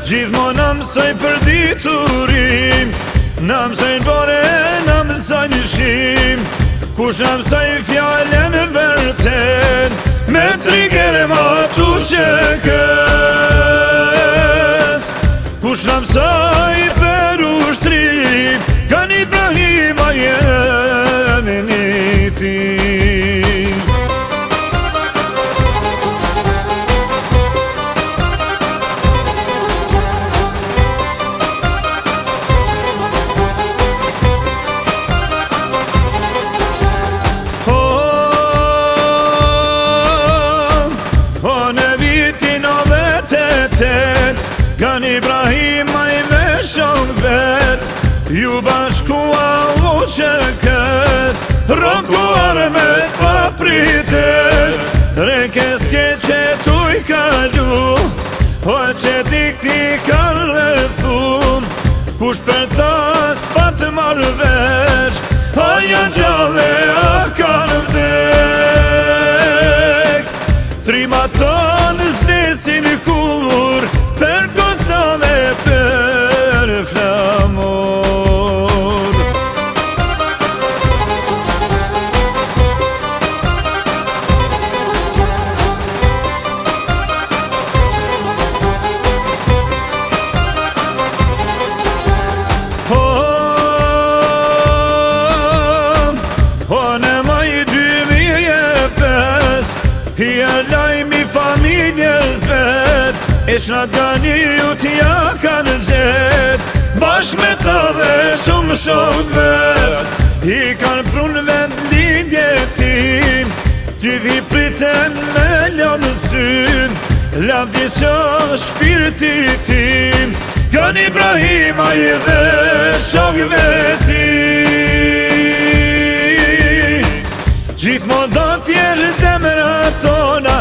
Gjithmonë na mësoj për diturim, na mësoj bore, na mësoj nëshim. Kush na mësoj fjallën vërtet, me trigere ma tu që kës. Kush na mësoj për ushtrim, kan Ibrahim a Jemeniti. Kan Ibrahim a I me shok vet, ju bashkua u që kës, rokuar me paprites. Rekes t'keqe tu I kalu, o që dikti kan rëthum. Kush për ta s'pat marrë vesh, aja gjallë a kan vdek. Trima tonë zdesin kur, për Kosovë për flamur. Në maj 2005, hja lajmi familjes vet, e shnatgani ju t'ja kanë zet, bashk me ta dhe shumë shok vet. I kanë prun vend lindjet tim, gjithi priten me lonë syn, lavdje qa shpirti tim, kan Ibrahim a I dhe shok veti. Gjithmonë do t'jerë zemra tona,